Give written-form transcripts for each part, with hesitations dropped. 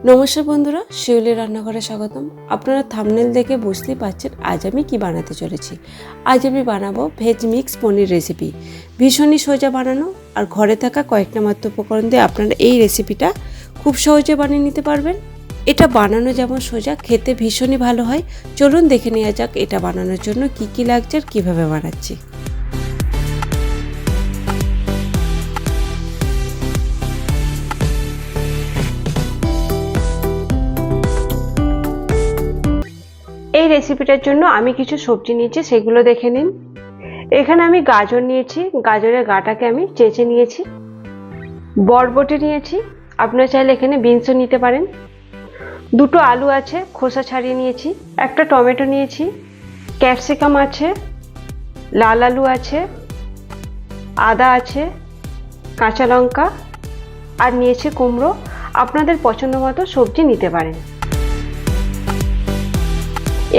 নমস্কার বন্ধুরা, শিউলি রান্নাঘরে স্বাগতম। আপনারা থাম্বনেল দেখে বুঝতেই পারছেন আজ আমি কি বানাতে চলেছি। আজ আমি বানাবো ভেজ মিক্স পনির রেসিপি। ভীষণই সোজা বানানো, আর ঘরে থাকা কয়েকটা মাত্র উপকরণ দিয়ে আপনারা এই রেসিপিটা খুব সহজে বানিয়ে নিতে পারবেন। এটা বানানো যেমন সোজা, খেতে ভীষণই ভালো হয়। চলুন দেখে নেওয়া যাক এটা বানানোর জন্য কি কি লাগছে আর কীভাবে বানাচ্ছি। এই রেসিপিটার জন্য আমি কিছু সবজি নিয়েছি, সেগুলো দেখে নিন। এখানে আমি গাজর নিয়েছি, গাজরের গাটাকে আমি চেঁচে নিয়েছি। বরবটি নিয়েছি, আপনারা চাইলে এখানে বিনসও নিতে পারেন। দুটো আলু আছে, খোসা ছাড়িয়ে নিয়েছি। একটা টমেটো নিয়েছি, ক্যাপসিকাম আছে, লাল আলু আছে, আদা আছে, কাঁচা লঙ্কা আর নিয়েছি কুমড়ো। আপনাদের পছন্দ মতো সবজি নিতে পারেন।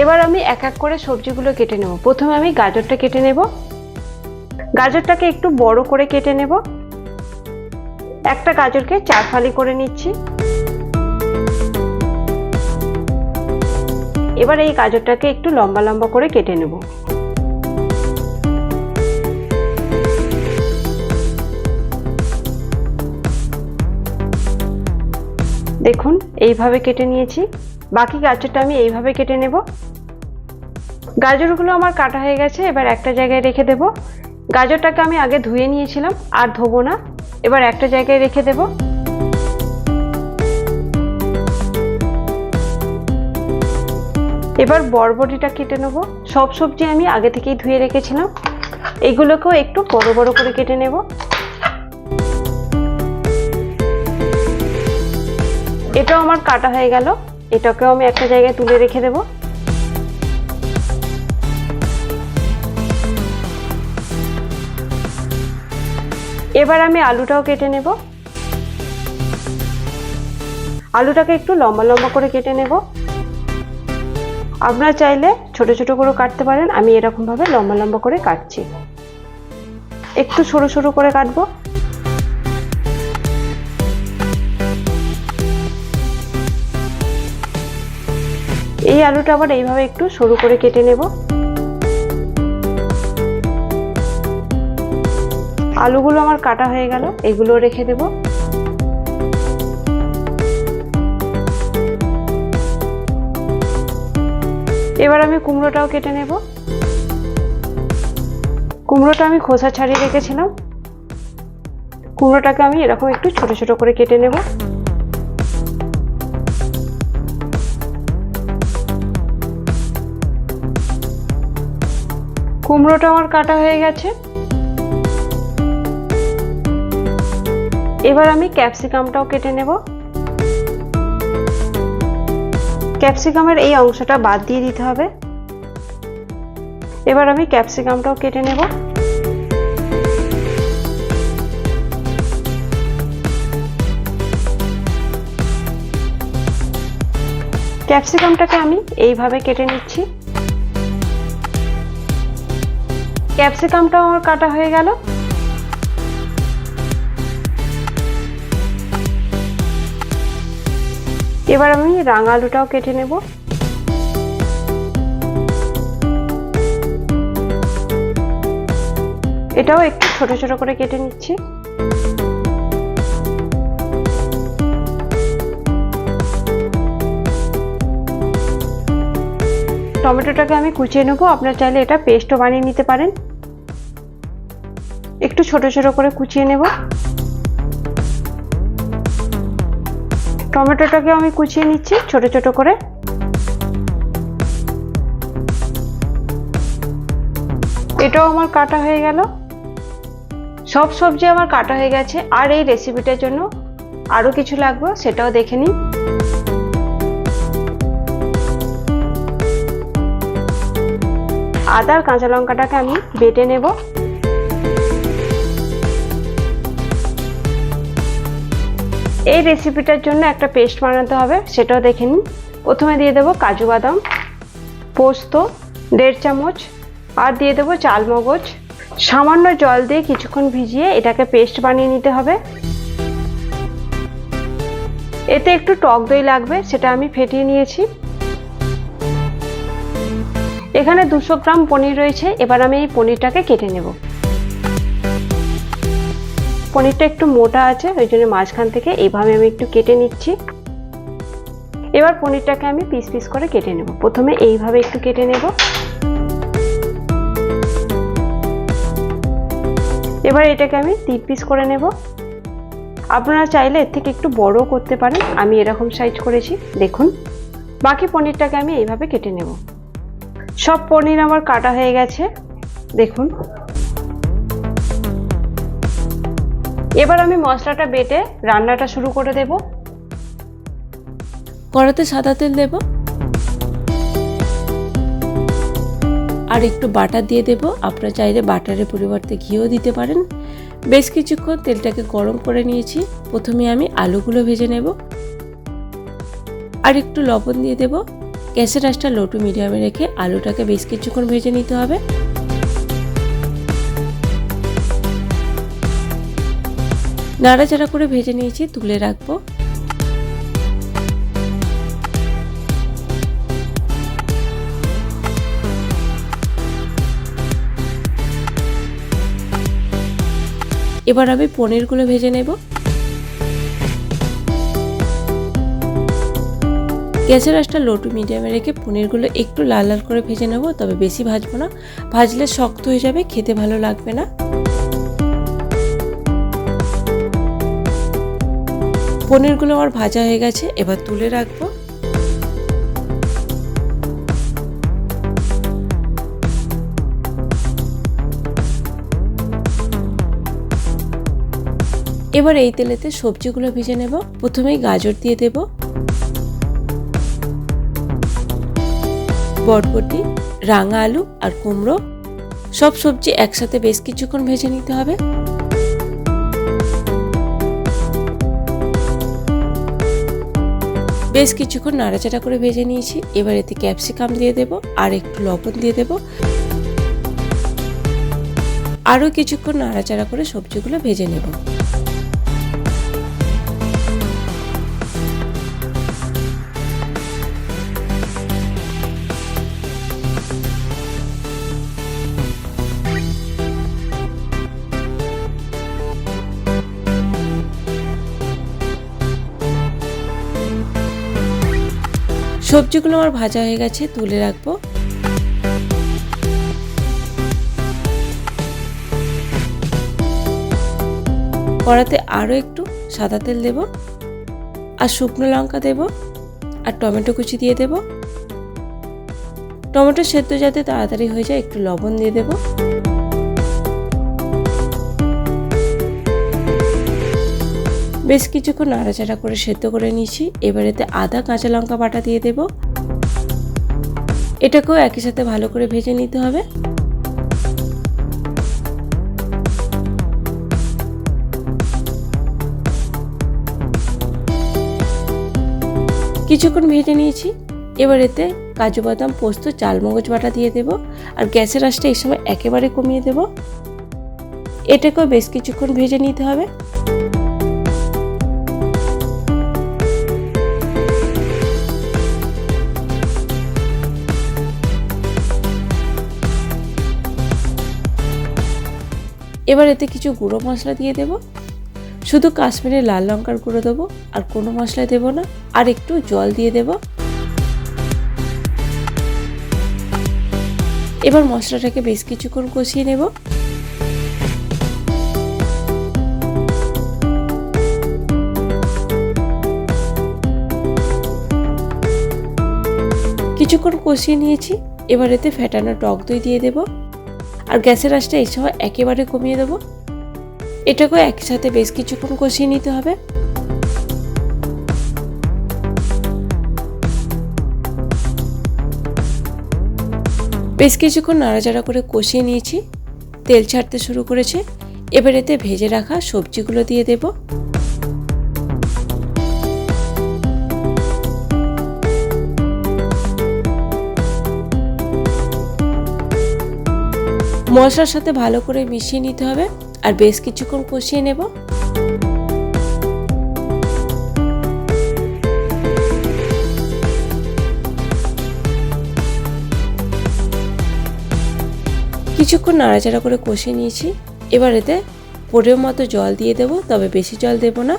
এবার আমি এক এক করে সবজিগুলো কেটে নেব। প্রথমে আমি গাজরটা কেটে নেব। গাজরটাকে একটু বড় করে কেটে নেব। একটা গাজরকে 4 ফালি করে নিচ্ছি। এবার এই গাজরটাকে একটু লম্বা লম্বা করে কেটে নেব। দেখুন এইভাবে কেটে নিয়েছি। বাকি গাজরটা আমি এইভাবে কেটে নেব। গাজরগুলো আমার কাটা হয়ে গেছে, এবার একটা জায়গায় রেখে দেব। গাজরটাকে আমি আগে ধুয়ে নিয়েছিলাম, আর ধোবো না। এবার একটা জায়গায় রেখে দেব। এবার বরবটিটা কেটে নেব। সব সবজি আমি আগে থেকেই ধুয়ে রেখেছিলাম। এগুলোকেও একটু বড় বড় করে কেটে নেব। এটাও আমার কাটা হয়ে গেল, এটাকেও আমি একটা জায়গায় তুলে রেখে দেব। এবার আমি আলুটাও কেটে নেব। আলুটাকে একটু লম্বা লম্বা করে কেটে নেব। আপনারা চাইলে ছোট ছোট করে কাটতে পারেন, আমি এরকম ভাবে লম্বা লম্বা করে কাটছি। একটু সরু সরু করে কাটবো। এই আলুটা আবার এইভাবে একটু সরু করে কেটে নেব। আলুগুলো আমার কাটা হয়ে গেল, এগুলো রেখে দেব। এবার আমি কুমড়োটাও কেটে নেব। কুমড়োটা আমি খোসা ছাড়িয়ে রেখেছিলাম। কুমড়োটাকে আমি এরকম একটু ছোট ছোট করে কেটে নেব। কুমড়োটা আমার কাটা হয়ে গেছে। এবার আমি ক্যাপসিকামটাও কেটে নেব। ক্যাপসিকামের এই অংশটা বাদ দিয়ে দিতে হবে। এবার আমি ক্যাপসিকামটাও কেটে নেব। ক্যাপসিকামটাকে আমি এইভাবে কেটে নিচ্ছি। ক্যাপসিকামটাও আমার কাটা হয়ে গেল। এবার আমি রাঙা আলুটাও কেটে নেব। এটাও একটু ছোট ছোট করে কেটে নিচ্ছি। টমেটোটাকে আমি কুচিয়ে নেব। আপনারা চাইলে এটা পেস্টও বানিয়ে নিতে পারেন। একটু ছোট ছোট করে কুচিয়ে নেব। টমেটোটাকে আমি কুচিয়ে নিচ্ছি ছোট ছোট করে। এটাও আমার কাটা হয়ে গেল। সব সবজি আমার কাটা হয়ে গেছে। আর এই রেসিপিটার জন্য আরো কিছু লাগবে, সেটাও দেখে নিন। আদা আর কাঁচা লঙ্কাটাকে আমি বেটে নেব। এই রেসিপিটার জন্য একটা পেস্ট বানাতে হবে, সেটাও দেখে নিন। প্রথমে দিয়ে দেব কাজু বাদাম, পোস্ত 1.5 চামচ, আর দিয়ে দেব চালমগজ সামান্য জল দিয়ে কিছুক্ষণ ভিজিয়ে এটাকে পেস্ট বানিয়ে নিতে হবে। এতে একটু টক দই লাগবে, সেটা আমি ফেটিয়ে নিয়েছি। এখানে 200 গ্রাম পনির রয়েছে। এবার আমি এই পনিরটাকে কেটে নেব। পনিরটা একটু মোটা আছে, ওই জন্য মাঝখান থেকে এইভাবে আমি একটু কেটে নিচ্ছি। এবার পনিরটাকে আমি পিস পিস করে কেটে নেব। প্রথমে এইভাবে একটু কেটে নেব। এবার এটাকে আমি 3 পিস করে নেব। আপনারা চাইলে এর থেকে একটু বড় করতে পারেন, আমি এরকম সাইজ করেছি। দেখুন, বাকি পনিরটাকে আমি এইভাবে কেটে নেব। সব পনির আমার কাটা হয়ে গেছে, দেখুন। এবার আমি মশলাটা বেটে রান্নাটা শুরু করে দেব। কড়াতে সাদা তেল দেব আর একটু বাটার দিয়ে দেব। আপনারা চাইলে বাটারের পরিবর্তে ঘিও দিতে পারেন। বেশ কিছুক্ষণ তেলটাকে গরম করে নিয়েছি। প্রথমে আমি আলুগুলো ভেজে নেব আর একটু লবণ দিয়ে দেব। গ্যাসের আঁচটা লো টু মিডিয়ামে রেখে আলুটাকে বেশ কিছুক্ষণ ভেজে নিতে হবে। নাড়াচাড়া করে ভেজে নিয়েছি, তুলে রাখবো। এবার আমি পনিরগুলো ভেজে নেব। গ্যাসের আঁচটা লো টু মিডিয়ামে রেখে পনিরগুলো একটু লাল লাল করে ভেজে নেব, তবে বেশি ভাজবো না, ভাজলে শক্ত হয়ে যাবে, খেতে ভালো লাগবে না। পনিরগুলো আমার ভাজা হয়ে গেছে, এবার তুলে রাখবো। এবার এই তেলেতে সবজিগুলো ভেজে নেব। প্রথমেই গাজর দিয়ে দেব, বরবটি, রাঙা আলু আর কুমড়ো। সব সবজি একসাথে বেশ কিছুক্ষণ ভেজে নিতে হবে। বেশ কিছুক্ষণ নাড়াচাড়া করে ভেজে নিয়েছি। এবার এতে ক্যাপসিকাম দিয়ে দেব আর একটু লবণ দিয়ে দেব। আরও কিছুক্ষণ নাড়াচাড়া করে সবজিগুলো ভেজে নেব। সবজিগুলো আমার ভাজা হয়ে গেছে, তুলে রাখবো। কড়াতে আরও একটু সাদা তেল দেব আর শুকনো লঙ্কা দেব আর টমেটো কুচি দিয়ে দেব। টমেটো সেদ্ধ যাতে তাড়াতাড়ি হয়ে যায়, একটু লবণ দিয়ে দেব। বেশ কিছুক্ষণ নাড়াচাড়া করে সেদ্ধ করে নিয়েছি। এবার এতে আদা কাঁচা লঙ্কা বাটা দিয়ে দেব। এটাকেও একই সাথে ভালো করে ভেজে নিতে হবে। কিছুক্ষণ ভেজে নিয়েছি। এবার এতে কাজু বাদাম, পোস্ত, চালমগজ বাটা দিয়ে দেব আর গ্যাসের আঁচটা এই সময় একেবারে কমিয়ে দেব। এটাকেও বেশ কিছুক্ষণ ভেজে নিতে হবে। এবার এতে কিছু গুঁড়ো মশলা দিয়ে দেব। শুধু কাশ্মীরি লাল লঙ্কার গুঁড়ো দেবো আর কোনো মশলা দেব না। আর একটু জল দিয়ে দেব। এবার মশলাটাকে বেশ কিছুক্ষণ কষিয়ে নেব। কিছুক্ষণ কষিয়ে নিয়েছি। এবার এতে ফেটানো টক দই দিয়ে দেব আর গ্যাসের আঁচটা এই সময় একেবারে কমিয়ে দেব। এটাকেও একসাথে বেশ কিছুক্ষণ কষিয়ে নিতে হবে। বেশ কিছুক্ষণ নাড়াচাড়া করে কষিয়ে নিয়েছি। তেল ছাড়তে শুরু করেছে। এবার এতে ভেজে রাখা সবজিগুলো দিয়ে দেব। মশলার সাথে ভালো করে মিশিয়ে নিতে হবে আর বেশ কিছুক্ষণ কষিয়ে নেব। কিছুক্ষণ নাড়াচাড়া করে কষিয়ে নিয়েছি। এবার এতে পরিমাণ মতো জল দিয়ে দেব, তবে বেশি জল দেব না।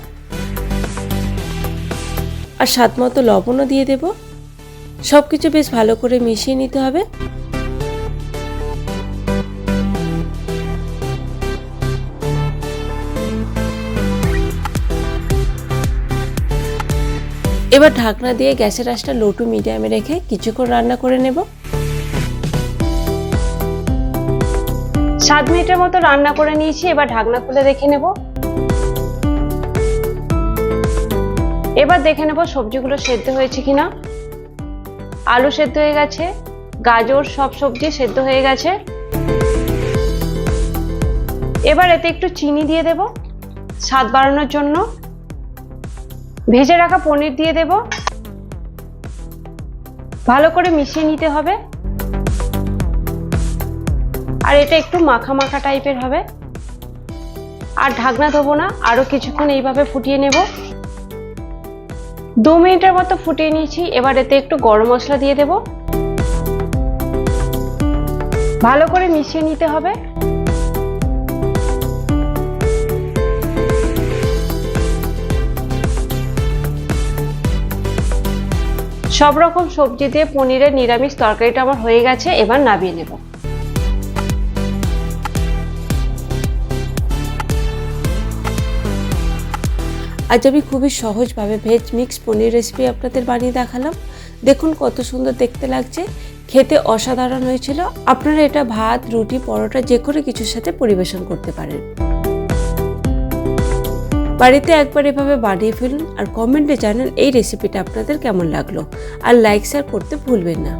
আর স্বাদ মতো লবণও দিয়ে দেব। সব কিছু বেশ ভালো করে মিশিয়ে নিতে হবে। এবার ঢাকনা দিয়ে গ্যাসের আঁচটা লো টু মিডিয়ামে রেখে কিছুক্ষণ রান্না করে নেব। 7 মিনিটের মতো রান্না করে নিয়েছি। এবার ঢাকনা খুলে দেখে নেব। এবার দেখে নেব সবজিগুলো সেদ্ধ হয়েছে কিনা। আলু সেদ্ধ হয়ে গেছে, গাজর সব সবজি সেদ্ধ হয়ে গেছে। এবার এতে একটু চিনি দিয়ে দেব স্বাদ বাড়ানোর জন্য। ভেজে রাখা পনির দিয়ে দেব। ভালো করে মিশিয়ে নিতে হবে। আর এটা একটু মাখা মাখা টাইপের হবে। আর ঢাকনা দেবো না, আরো কিছুক্ষণ এইভাবে ফুটিয়ে নেব। 2 মিনিটের মতো ফুটিয়ে নিয়েছি। এবার এতে একটু গরম মশলা দিয়ে দেব। ভালো করে মিশিয়ে নিতে হবে। সব রকম সবজি দিয়ে পনিরের নিরামিষ তরকারিটা আমার হয়ে গেছে। এবার নামিয়ে নেব। আজ আমি খুবই সহজভাবে ভেজ মিক্স পনির রেসিপি আপনাদের বানিয়ে দেখালাম। দেখুন কত সুন্দর দেখতে লাগছে, খেতে অসাধারণ হয়েছিল। আপনারা এটা ভাত, রুটি, পরোটা যে কোনো কিছুর সাথে পরিবেশন করতে পারেন। বাড়িতে একবার এভাবে বানিয়ে ফেলুন আর কমেন্টে জানান এই রেসিপিটা আপনাদের কেমন লাগলো। আর লাইক শেয়ার করতে ভুলবেন না।